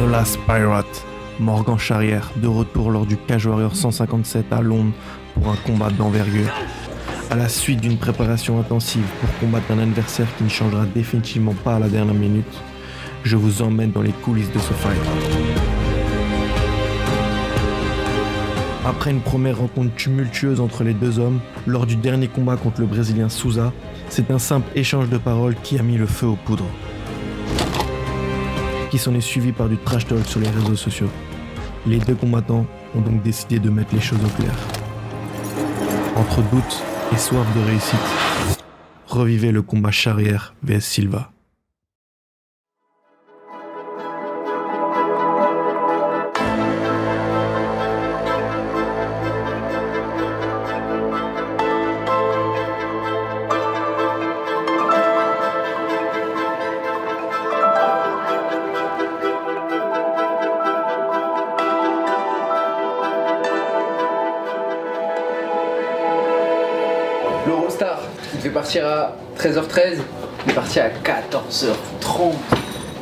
The Last Pirate, Morgan Charrière, de retour lors du Cage Warrior 157 à Londres pour un combat d'envergure. À la suite d'une préparation intensive pour combattre un adversaire qui ne changera définitivement pas à la dernière minute, je vous emmène dans les coulisses de ce fight. Après une première rencontre tumultueuse entre les deux hommes, lors du dernier combat contre le Brésilien Souza, c'est un simple échange de paroles qui a mis le feu aux poudres. Qui s'en est suivi par du trash talk sur les réseaux sociaux. Les deux combattants ont donc décidé de mettre les choses au clair. Entre doute et soif de réussite, revivez le combat Charrière vs Silva. L'Eurostar, il devait partir à 13h13, il est parti à 14h30,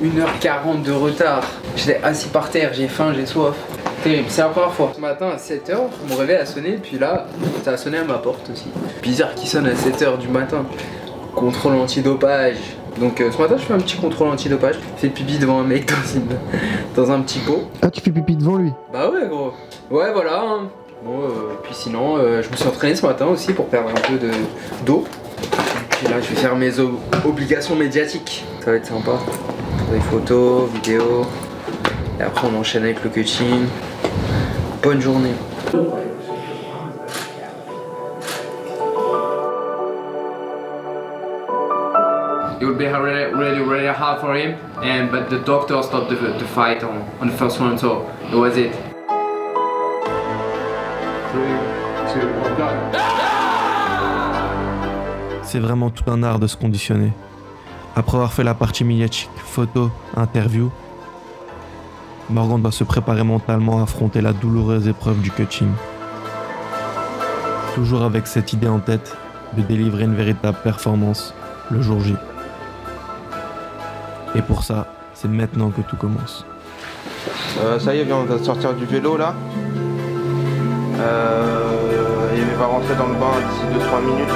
1h40 de retard. J'étais assis par terre, j'ai faim, j'ai soif. Terrible, c'est la première fois. Ce matin à 7h, mon réveil a sonné, puis là, ça a sonné à ma porte aussi. Bizarre qu'il sonne à 7h du matin. Contrôle antidopage. Donc ce matin, je fais un petit contrôle antidopage. Je fais pipi devant un mec dans un petit pot. Ah, tu fais pipi devant lui? Bah ouais, gros. Ouais, voilà. Hein. Bon, puis sinon, je me suis entraîné ce matin aussi pour perdre un peu d'eau. Puis là, je vais faire mes obligations médiatiques. Ça va être sympa. Des photos, vidéos. Et après, on enchaîne avec le coaching. Bonne journée. It would be really hard for him, but the doctor stopped the fight on the first one, so it was it. 3, 2, 1, go. C'est vraiment tout un art de se conditionner. Après avoir fait la partie médiatique, photo, interview, Morgan doit se préparer mentalement à affronter la douloureuse épreuve du coaching. Toujours avec cette idée en tête de délivrer une véritable performance le jour J. Et pour ça, c'est maintenant que tout commence. Ça y est, on va sortir du vélo là. Il va rentrer dans le bain d'ici 2-3 minutes.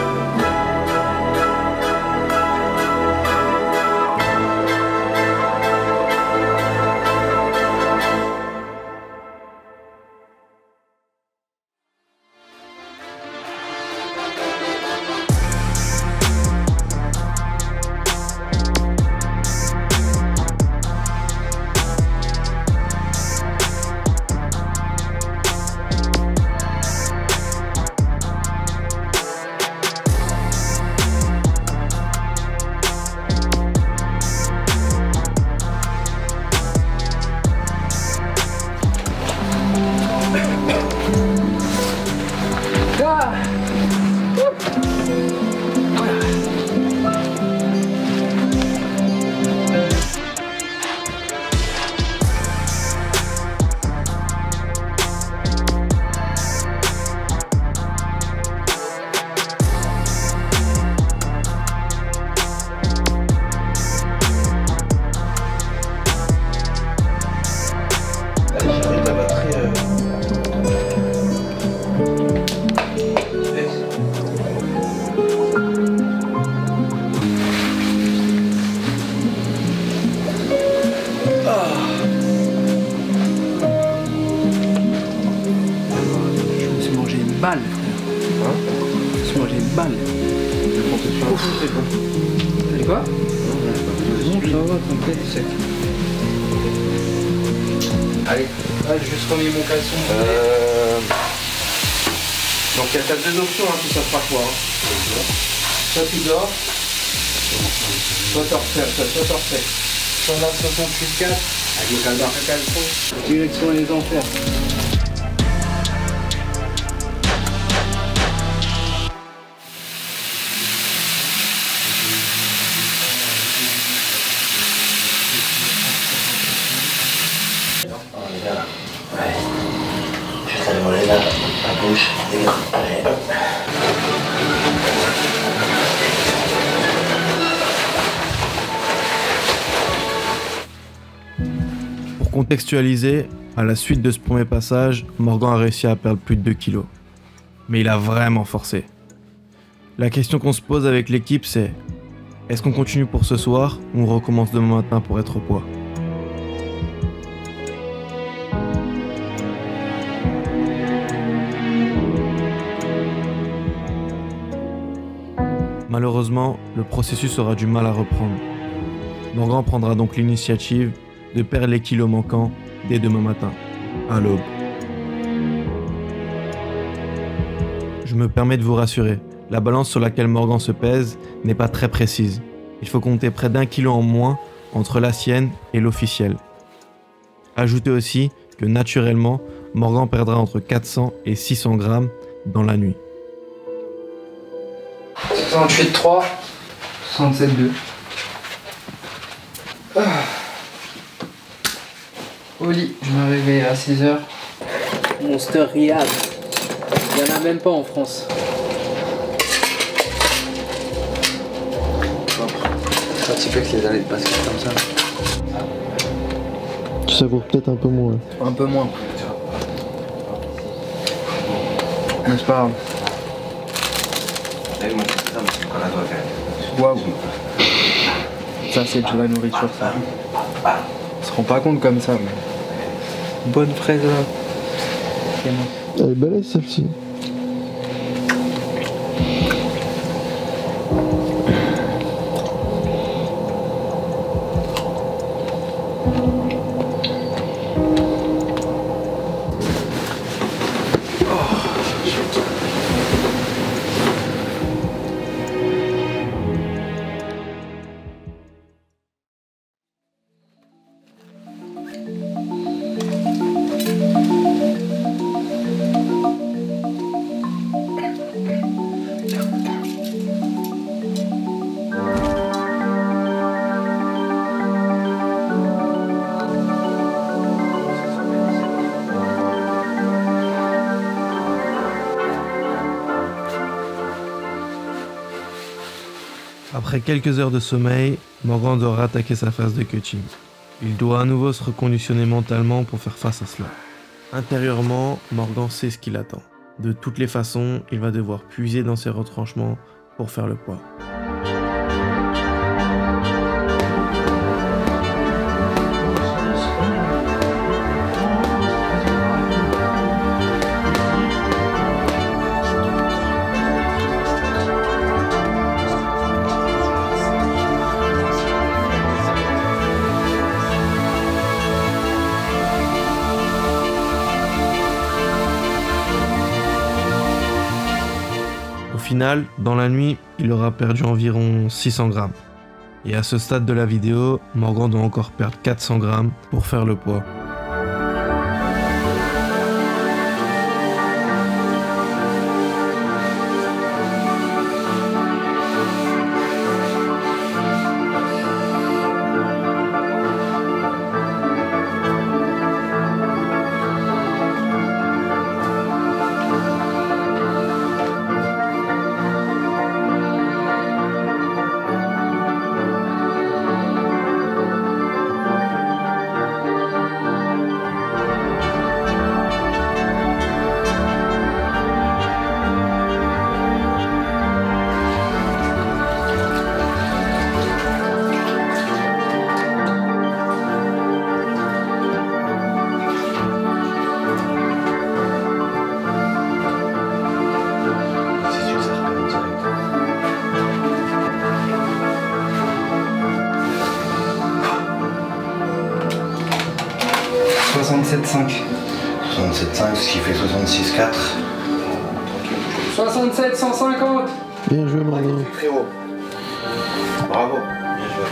Balle, frère. Hein? Je me suis mangé une balle. T'as dit quoi? Non, ça va, t'inquiète, sec. Allez, j'ai juste remis mon caleçon. Donc il y a deux options, hein, puis ça fera quoi hein. Soit tu dors, soit tu refais. Sur la 68.4, avec le caleçon. Direction les enfers. Ouais. Juste aller voler là, à gauche, allez, hop. contextualiser, à la suite de ce premier passage, Morgan a réussi à perdre plus de 2 kilos. Mais il a vraiment forcé. La question qu'on se pose avec l'équipe c'est: est-ce qu'on continue pour ce soir ou on recommence demain matin pour être au poids? Malheureusement, le processus aura du mal à reprendre. Morgan prendra donc l'initiative de perdre les kilos manquants dès demain matin, à l'aube. Je me permets de vous rassurer, la balance sur laquelle Morgan se pèse n'est pas très précise. Il faut compter près d'1 kilo en moins entre la sienne et l'officielle. Ajoutez aussi que naturellement, Morgan perdra entre 400 et 600 grammes dans la nuit. 68,3, 67,2. Au lit, je me réveille à 6h. Monster Rehab. Il n'y en a même pas en France. C'est un petit peu que les années de basket comme ça. Tu savoures peut-être un peu moins. Un peu moins. Mais c'est pas grave. Waouh. Ça c'est de la nourriture ça. On se rend pas compte comme ça mais... Bonne fraise là. Elle est balèze celle-ci. Après quelques heures de sommeil, Morgan doit rattaquer sa phase de cutting. Il doit à nouveau se reconditionner mentalement pour faire face à cela. Intérieurement, Morgan sait ce qu'il attend. De toutes les façons, il va devoir puiser dans ses retranchements pour faire le poids. Au final, dans la nuit, il aura perdu environ 600 grammes. Et à ce stade de la vidéo, Morgan doit encore perdre 400 grammes pour faire le poids. « 67,5. 67,5, ce qui fait 66,4. 67, 150. Bien joué Morgan. Très haut. Bravo. Bien joué.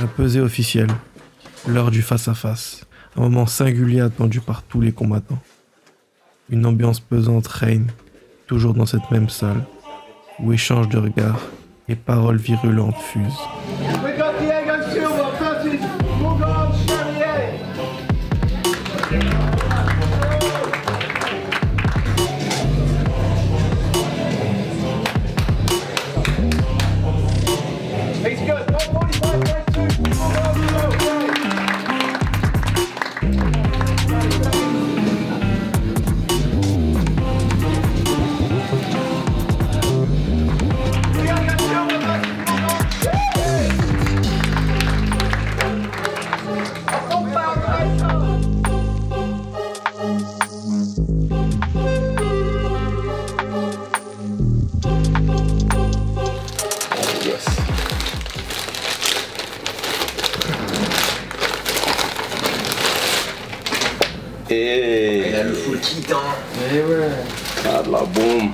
La pesée officielle, l'heure du face-à-face, un moment singulier attendu par tous les combattants. Une ambiance pesante règne, toujours dans cette même salle, où échanges de regards et paroles virulentes fusent. Silva versus Morgan Charrier. He's good. 145.2. Et Il a le full kit, hein. eh ouais. Ah de la bombe.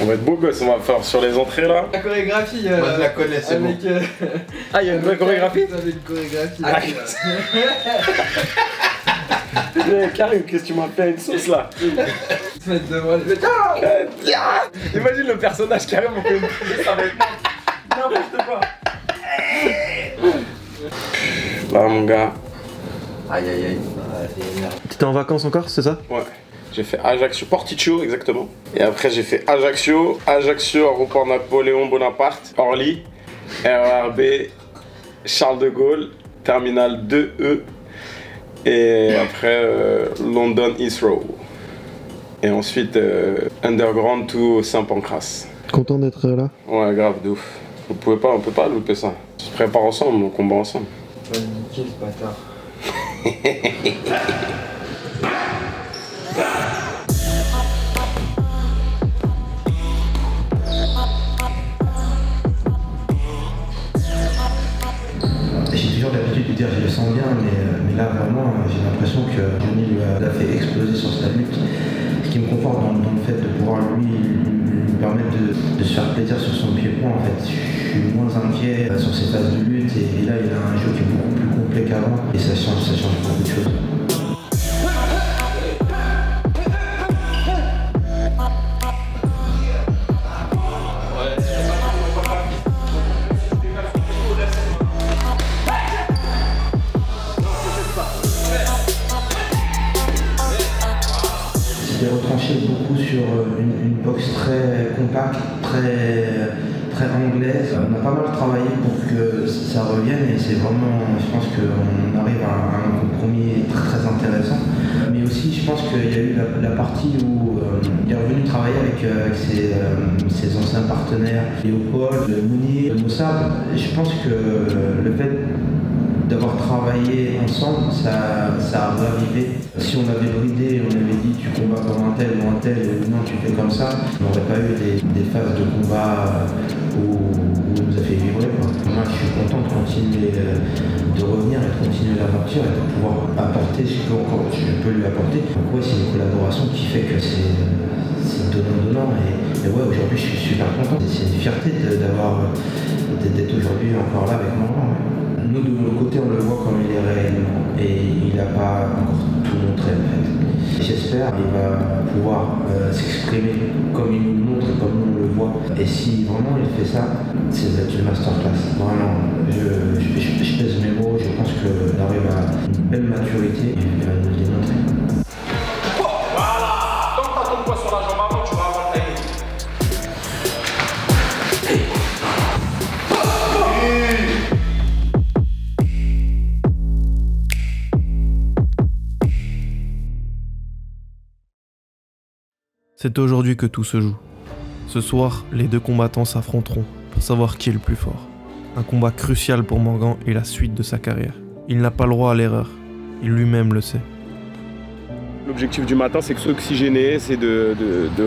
On va être beau gosse, on va faire sur les entrées là. La chorégraphie. Moi je la connais, c'est bon. Ah il y a une vraie chorégraphie. Vous avez une chorégraphie. Karim, qu'est-ce que tu m'as fait une sauce là? Se mettre devant les... Imagine le personnage Karim, on fait une prise, ça va être n'importe quoi. Là mon gars. Aïe aïe aïe. T'étais en vacances encore, c'est ça? Ouais. J'ai fait Ajaccio, Porticcio exactement. Et après j'ai fait Ajaccio, aéroport Napoléon Bonaparte, Orly, RERB, Charles de Gaulle, Terminal 2E. Et après London Heathrow. Et ensuite Underground to Saint-Pancras. Content d'être là? Ouais grave de ouf. On peut pas louper ça. On se prépare ensemble, on combat ensemble. Va le niquer ce bâtard. J'ai toujours l'habitude de dire je le sens bien, mais là vraiment j'ai l'impression que Johnny lui a fait exploser sur sa lutte, ce qui me conforte dans le fait de pouvoir lui permettre de se faire plaisir sur son pied-point. En fait, je suis moins inquiet sur ses phases de lutte et là il a un jeu qui est beaucoup plus complet qu'avant et ça change beaucoup de choses. J'ai retranché beaucoup sur une boxe très compacte, très anglaise. On a pas mal travaillé pour que ça revienne et c'est vraiment, je pense qu'on arrive à un compromis très intéressant. Mais aussi, je pense qu'il y a eu la partie où il est revenu travailler avec ses anciens partenaires, Léopold, Mounir, Moussab. Je pense que le fait d'avoir travaillé ensemble, ça a ravivé. Si on avait bridé, on avait dit tu combats comme un tel ou un tel, ou non tu fais comme ça, on n'aurait pas eu des phases de combat où on nous a fait vibrer. Moi je suis content de continuer de revenir et de continuer l'aventure et de pouvoir apporter ce que je peux lui apporter. Donc ouais, c'est une collaboration qui fait que c'est donnant-donnant et ouais, aujourd'hui je suis super content. C'est une fierté d'être aujourd'hui encore là avec moi. Nous, de notre côté, on le voit comme il est réellement et il n'a pas encore tout montré en fait. J'espère qu'il va pouvoir s'exprimer comme il nous le montre, comme nous on le voit. Et si vraiment il fait ça, c'est une masterclass. Vraiment, je pèse mes mots, je pense qu'il arrive à une belle maturité et il va nous le démontrer. Voilà. Tant que t'as ton poids sur la jambe avant, tu vas avoir le timing. C'est aujourd'hui que tout se joue. Ce soir, les deux combattants s'affronteront pour savoir qui est le plus fort. Un combat crucial pour Morgan et la suite de sa carrière. Il n'a pas le droit à l'erreur. Il lui-même le sait. L'objectif du matin, c'est que s'oxygéner, c'est de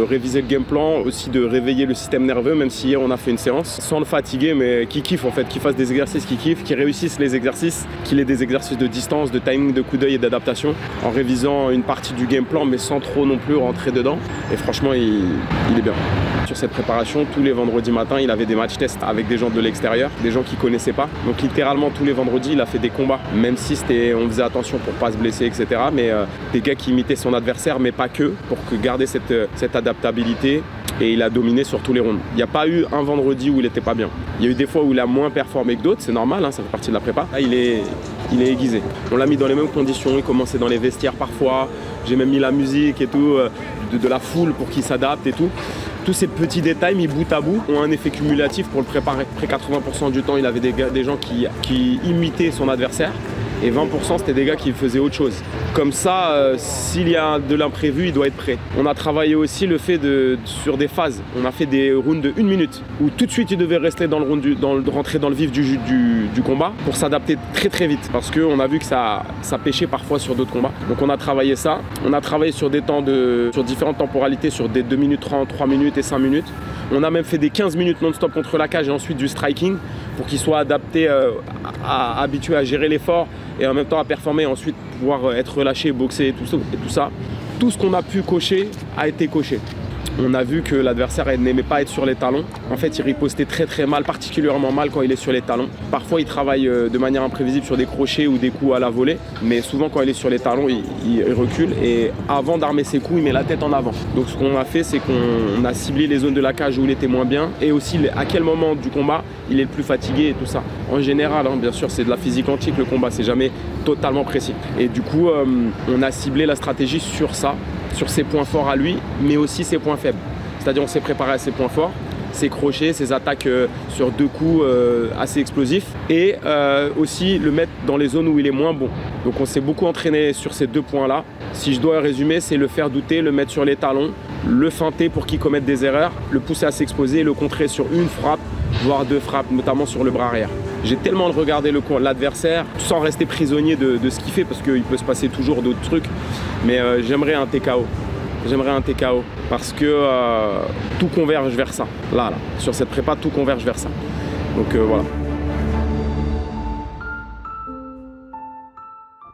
réviser le game plan, aussi de réveiller le système nerveux, même si hier on a fait une séance, sans le fatiguer, mais qui kiffe en fait, qui fasse des exercices qui kiffent, qui réussissent les exercices, qu'il ait des exercices de distance, de timing, de coup d'œil et d'adaptation, en révisant une partie du game plan, mais sans trop non plus rentrer dedans. Et franchement, il est bien. Sur cette préparation, tous les vendredis matins, il avait des match tests avec des gens de l'extérieur, des gens qu'il ne connaissait pas. Donc littéralement tous les vendredis, il a fait des combats, même si on faisait attention pour ne pas se blesser, etc. Mais des gars qui imitaient son adversaire, mais pas que, pour garder cette adaptabilité et il a dominé sur tous les rounds. Il n'y a pas eu un vendredi où il n'était pas bien. Il y a eu des fois où il a moins performé que d'autres, c'est normal, hein, ça fait partie de la prépa. Là, il est aiguisé. On l'a mis dans les mêmes conditions, il commençait dans les vestiaires parfois. J'ai même mis la musique et tout, de la foule pour qu'il s'adapte et tout. Tous ces petits détails mis bout à bout ont un effet cumulatif pour le préparer. Après 80% du temps, il avait des gens qui imitaient son adversaire. Et 20% c'était des gars qui faisaient autre chose. Comme ça, s'il y a de l'imprévu, il doit être prêt. On a travaillé aussi le fait sur des phases. On a fait des rounds de 1 minute où tout de suite il devait rester dans le round rentrer dans le vif du combat pour s'adapter très très vite parce qu'on a vu que ça pêchait parfois sur d'autres combats. Donc on a travaillé ça. On a travaillé sur des temps sur différentes temporalités, sur des 2 minutes 30, 3 minutes et 5 minutes. On a même fait des 15 minutes non-stop contre la cage et ensuite du striking pour qu'il soit adapté, habitué à gérer l'effort et en même temps à performer et ensuite pouvoir être relâché, boxer et tout ça. Tout ce qu'on a pu cocher a été coché. On a vu que l'adversaire n'aimait pas être sur les talons. En fait, il ripostait très très mal, particulièrement mal quand il est sur les talons. Parfois, il travaille de manière imprévisible sur des crochets ou des coups à la volée. Mais souvent, quand il est sur les talons, il recule. Et avant d'armer ses coups, il met la tête en avant. Donc, ce qu'on a fait, c'est qu'on a ciblé les zones de la cage où il était moins bien. Et aussi, à quel moment du combat, il est le plus fatigué et tout ça. En général, hein, bien sûr, c'est de la physique quantique le combat. C'est jamais totalement précis. Et du coup, on a ciblé la stratégie sur ça, sur ses points forts à lui, mais aussi ses points faibles. C'est-à-dire on s'est préparé à ses points forts, ses crochets, ses attaques sur 2 coups assez explosifs et aussi le mettre dans les zones où il est moins bon. Donc on s'est beaucoup entraîné sur ces 2 points-là. Si je dois résumer, c'est le faire douter, le mettre sur les talons, le feinter pour qu'il commette des erreurs, le pousser à s'exposer et le contrer sur 1 frappe, voire 2 frappes, notamment sur le bras arrière. J'ai tellement regardé l'adversaire sans rester prisonnier de ce qu'il fait parce qu'il peut se passer toujours d'autres trucs, mais j'aimerais un TKO. J'aimerais un TKO parce que tout converge vers ça. Là, sur cette prépa, tout converge vers ça. Donc voilà.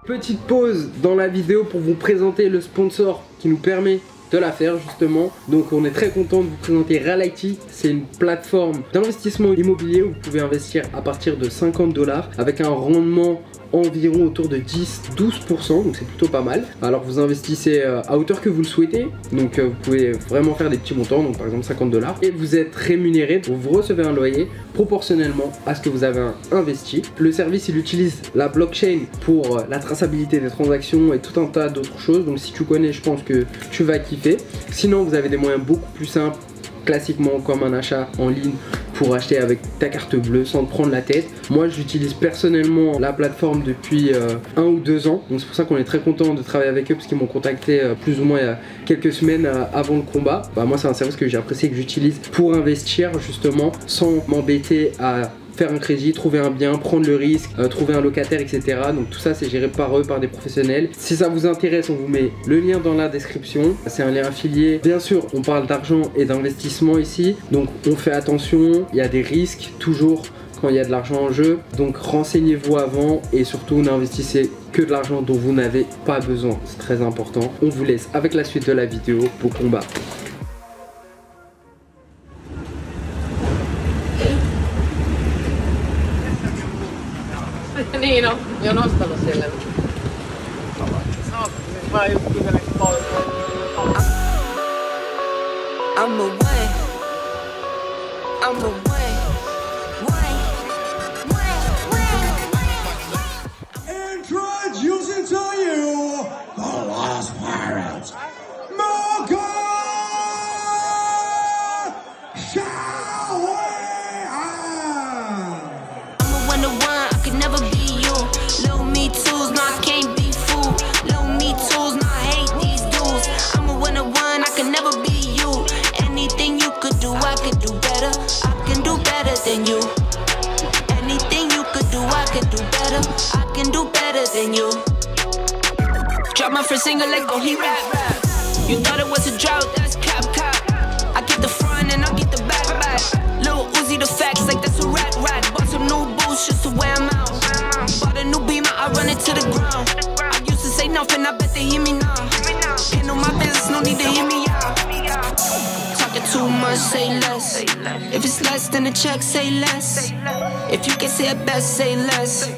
Petite pause dans la vidéo pour vous présenter le sponsor qui nous permet de la faire justement. Donc on est très content de vous présenter Reality. C'est une plateforme d'investissement immobilier où vous pouvez investir à partir de 50 $ avec un rendement environ autour de 10-12%, donc c'est plutôt pas mal. Alors vous investissez à hauteur que vous le souhaitez, donc vous pouvez vraiment faire des petits montants, donc par exemple 50 $, et vous êtes rémunéré, vous recevez un loyer proportionnellement à ce que vous avez investi. Le service il utilise la blockchain pour la traçabilité des transactions et tout un tas d'autres choses, donc si tu connais, je pense que tu vas kiffer. Sinon vous avez des moyens beaucoup plus simples, classiquement comme un achat en ligne pour acheter avec ta carte bleue sans te prendre la tête. Moi j'utilise personnellement la plateforme depuis 1 ou 2 ans, donc c'est pour ça qu'on est très content de travailler avec eux parce qu'ils m'ont contacté plus ou moins il y a quelques semaines avant le combat. Moi c'est un service que j'ai apprécié, que j'utilise pour investir justement sans m'embêter à faire un crédit, trouver un bien, prendre le risque, trouver un locataire, etc. Donc tout ça c'est géré par eux, par des professionnels. Si ça vous intéresse, on vous met le lien dans la description. C'est un lien affilié. Bien sûr, on parle d'argent et d'investissement ici. Donc on fait attention, il y a des risques toujours quand il y a de l'argent en jeu. Donc renseignez-vous avant et surtout n'investissez que de l'argent dont vous n'avez pas besoin. C'est très important. On vous laisse avec la suite de la vidéo pour combat. Niin on, jo nostanut siellä. Mä just kyselin I'm away. I'm away. Introducing to you the Lost Pirates, Morgan Shaway. I'm a 1-to-1, I could never be you. Low me tools, no I can't be fooled. Low me tools, no I hate these dudes. I'm a 1-to-1, I could never be you. Anything you could do, I could do better. I can do better than you. Anything you could do, I could do better. I can do better than you. Drop my first single, let go, he rap. You thought it was a drought, that's cap. I get the front and I get the back. Lil Uzi the facts, like that's a rat. Bought some new boots just to wear them out. Bought a new Beamer, I run it to the ground. I used to say nothing, I bet they hear me now. Ain't no my business, no need to hear me out. Talking too much, say less. If it's less than a check, say less. If you can say it best, say less.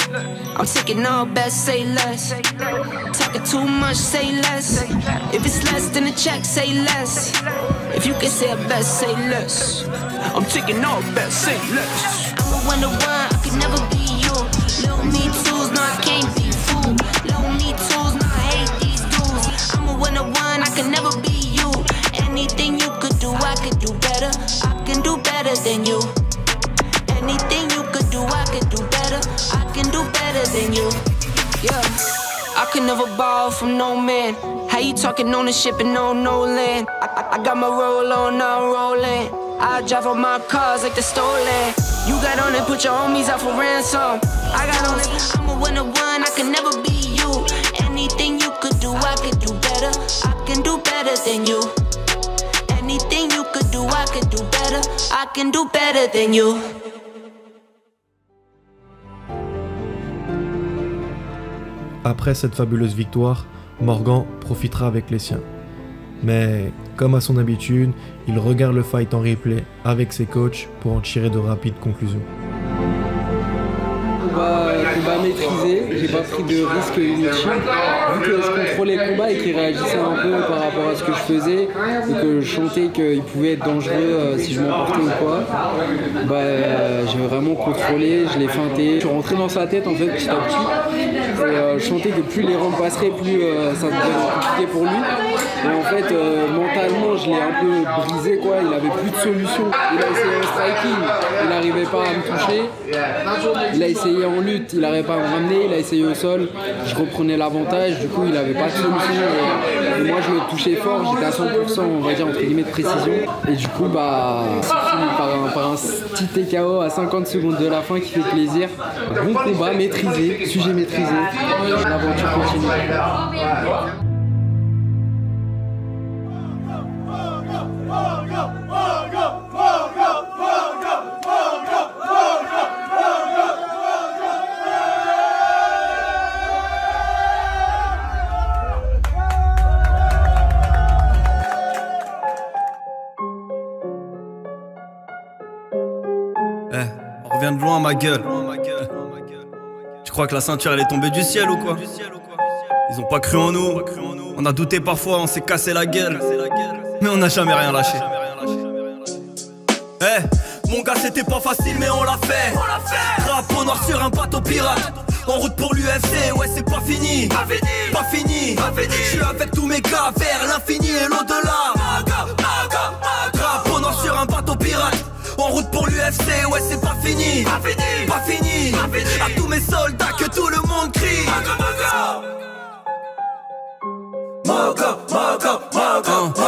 I'm taking all best, say less. Talking too much, say less. If it's less than a check, say less. If you can say it best, say less. I'm taking all best, say less. I'm a one-to-one, I can never be you. Little me tools, no, I can't be fooled. Little me tools, no, I hate these dudes. I'm a one-to-one, I can never be you. Anything you could do, I could do better. I can do better than you. Anything you could do, I could do better. I can do better than you. Yeah, I could never borrow from no man. How you talking ownership and no land? I got my roll on, now I'm rolling. I drive all my cars like they're stolen. You got on it, put your homies out for ransom. I got on it, I'm a one-to-one, I can never be you. Anything you could do, I could do better. I can do better than you. Anything you could do, I could do better. I can do better than you. Après cette fabuleuse victoire, Morgan profitera avec les siens. Mais, comme à son habitude, il regarde le fight en replay avec ses coachs pour en tirer de rapides conclusions. Combat maîtrisé, j'ai pas pris de risque inutile, vu que je contrôlais le combat et qu'il réagissait un peu par rapport à ce que je faisais et que je sentais qu'il pouvait être dangereux si je m'emportais ou quoi. J'ai vraiment contrôlé, je l'ai feinté, je suis rentré dans sa tête en fait petit à petit et je sentais que plus les rounds passeraient, plus ça devenait compliqué pour lui. Et en fait mentalement je l'ai un peu brisé quoi, il avait plus de solution. Il a essayé un striking, il n'arrivait pas à me toucher. Il a essayé en lutte, il n'arrivait pas à me ramener, il a essayé au sol, je reprenais l'avantage, du coup il n'avait pas de solution. Et moi je le touchais fort, j'étais à 100% on va dire entre guillemets de précision. Et du coup c'est fini par un petit TKO à 50 secondes de la fin qui fait plaisir. Bon combat, maîtrisé, sujet maîtrisé, l'aventure continue. On revient de loin, ma gueule. Tu crois que la ceinture elle est tombée du ciel ou quoi? Ils ont pas cru en nous. On a douté parfois, on s'est cassé la gueule. Mais on n'a jamais rien lâché. Mon gars, c'était pas facile, mais on l'a fait. Drapeau noir sur un bateau pirate. En route pour l'UFC, ouais, c'est pas fini. Pas fini. Je suis avec tous mes gars vers l'infini et l'au-delà. Drapeau noir sur un bateau pirate. En route pour l'UFC, ouais c'est pas fini. Pas fini. À tous mes soldats que tout le monde crie.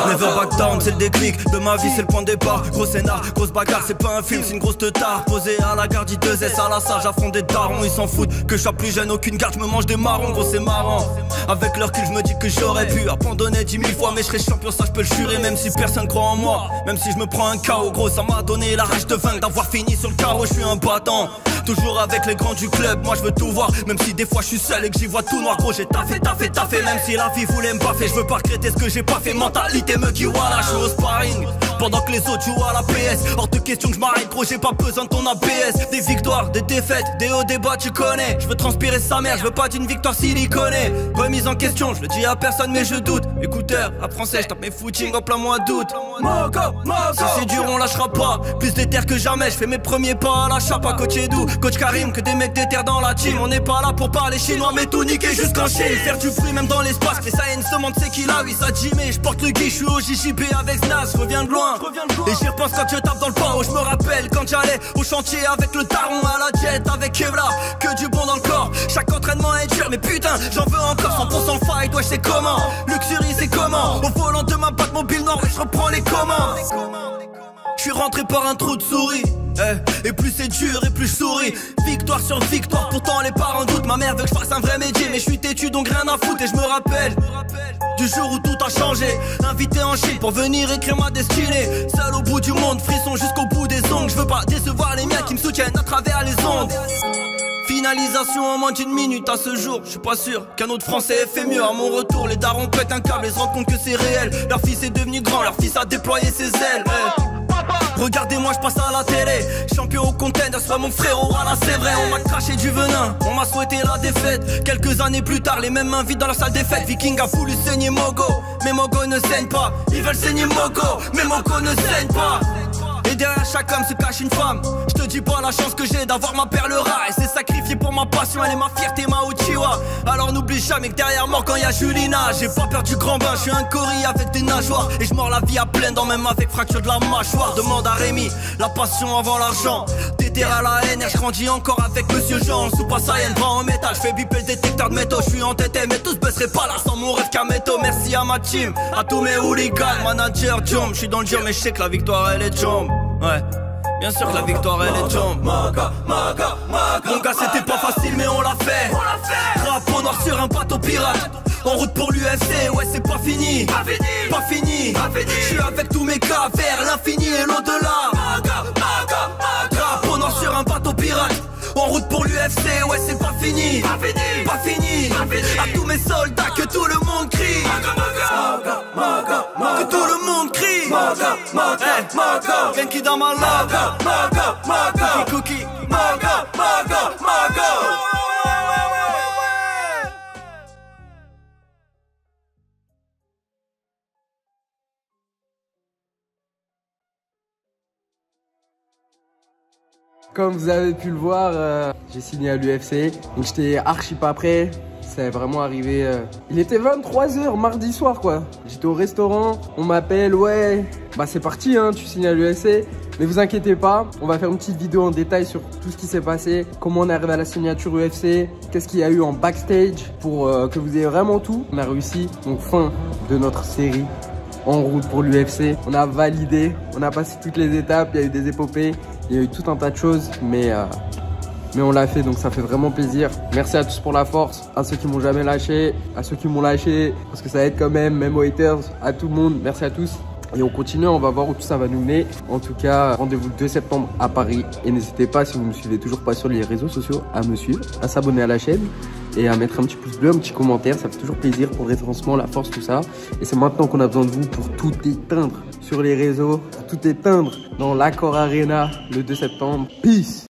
Never back down, c'est le déclic de ma vie, c'est le point de départ. Gros scénar, grosse bagarre, c'est pas un film, c'est une grosse teutard. Posé à la gare I2S à la salle, j'affronte des darons. Ils s'en foutent que je sois plus jeune, aucune garde, je me mange des marrons. Gros c'est marrant, avec leur cul je me dis que j'aurais pu abandonner 10 000 fois. Mais je serais champion, ça je peux le jurer. Même si personne croit en moi, même si je me prends un KO. Gros ça m'a donné la rage de vaincre, d'avoir fini sur le carreau. Je suis un battant, toujours avec les grands du club. Moi je veux tout voir, même si des fois je suis seul et que j'y vois tout noir. Gros j'ai taffé. Même si la vie voulait me baffer, je veux pas regretter ce que j'ai pas fait. Mentalité me dit voilà, je suis au sparring pendant que les autres jouent à la PS. Hors de question que je m'arrête, gros, j'ai pas besoin de ton ABS. Des victoires, des défaites, des hauts, des bas, tu connais. Je veux transpirer sa mère, je veux pas d'une victoire silicone. Remise en question, je le dis à personne mais je doute. Écouteur, à français, je tape mes footings en plein mois d'août. Si c'est dur, on lâchera pas. Plus d'éther que jamais, je fais mes premiers pas à la chape. À coach Edou, coach Karim, que des mecs d'éther dans la team. On n'est pas là pour parler chinois, mais tout niquer jusqu'en Chine. Faire du bruit même dans l'espace, les Saiyans se demandent c'est qui là, oui ça Jimmy. Je porte le gui, je suis au JJB avec Snaz, je reviens de loin. Et j'y repense quand je tape dans le pao. Je me rappelle quand j'allais au chantier avec le daron, à la jet avec Kevlar. Que du bon dans le corps, chaque entraînement est dur. Mais putain, j'en veux encore 100% fight, ouais je sais comment. Luxury c'est comment. Au volant de ma batte mobile noire, ouais je reprends les commandes. Je suis rentré par un trou de souris. Et plus c'est dur et plus je souris. Victoire sur victoire, pourtant les parents doutent. Ma mère veut que je fasse un vrai métier, mais je suis têtu donc rien à foutre. Et je me rappelle du jour où tout a changé. Invité en Chine pour venir écrire ma destinée. Seul au bout du monde, frisson jusqu'au bout des ongles. Je veux pas décevoir les miens qui me soutiennent à travers les ondes. Finalisation en moins d'une minute à ce jour. Je suis pas sûr qu'un autre français ait fait mieux à mon retour. Les darons pètent un câble et se rendent compte que c'est réel. Leur fils est devenu grand, leur fils a déployé ses ailes. Regardez-moi, je passe à la télé. Champion au contender, soit mon frérot, voilà c'est vrai. On m'a craché du venin, on m'a souhaité la défaite. Quelques années plus tard, les mêmes mains vides dans la salle des fêtes. Viking a voulu saigner Mogo, mais Mogo ne saigne pas. Ils veulent saigner Mogo, mais Mogo ne saigne pas. Et derrière chaque homme se cache une femme. Je te dis pas la chance que j'ai d'avoir ma perle rare. Et c'est sacrifié pour ma passion, elle est ma fierté, ma Uchiwa. Alors n'oublie jamais que derrière moi quand y'a Julina, j'ai pas peur du grand bain, je suis un Cory avec des nageoires. Et je mords la vie à pleines dents, même avec fracture de la mâchoire. Demande à Rémi, la passion avant l'argent. Déterre à la haine, et je grandis encore avec Monsieur Jean. Sous Passayen, bras en métal, je fais biper le détecteur de métaux. Je suis entêté, mais tous baisseraient pas là sans mon rêve Kameto. Merci à ma team, à tous mes hooligans. Manager Jump, je suis dans le dur mais je sais que la victoire elle est jump. Ouais, bien sûr que la victoire elle est jump. Mon gars c'était pas facile mais on l'a fait. Drapeau noir sur un bateau pirate. En route pour l'UFC, ouais c'est pas fini. Pas fini. Je suis avec tous mes gars vers l'infini et l'au-delà. Drapeau noir sur un bateau pirate. En route pour l'UFC, ouais c'est pas fini. Pas fini. À tous mes soldats que tout le monde crie. Que tout le monde crie. Genki dans ma love. Cookie. Comme vous avez pu le voir, j'ai signé à l'UFC, donc j'étais archi pas prêt. C'est vraiment arrivé. Il était 23h mardi soir quoi. J'étais au restaurant, on m'appelle, ouais, bah c'est parti hein, tu signes à l'UFC. Mais vous inquiétez pas, on va faire une petite vidéo en détail sur tout ce qui s'est passé, comment on est arrivé à la signature UFC, qu'est-ce qu'il y a eu en backstage pour que vous ayez vraiment tout. On a réussi, donc fin de notre série en route pour l'UFC. On a validé, on a passé toutes les étapes, il y a eu des épopées, il y a eu tout un tas de choses, mais on l'a fait, donc ça fait vraiment plaisir. Merci à tous pour la force, à ceux qui m'ont jamais lâché, à ceux qui m'ont lâché, parce que ça aide quand même aux haters, à tout le monde, merci à tous. Et on continue, on va voir où tout ça va nous mener. En tout cas, rendez-vous le 2 septembre à Paris. Et n'hésitez pas, si vous ne me suivez toujours pas sur les réseaux sociaux, à me suivre, à s'abonner à la chaîne et à mettre un petit pouce bleu, un petit commentaire. Ça fait toujours plaisir pour le référencement, la force, tout ça. Et c'est maintenant qu'on a besoin de vous pour tout éteindre sur les réseaux, pour tout éteindre dans l'Accor Arena le 2 septembre. Peace!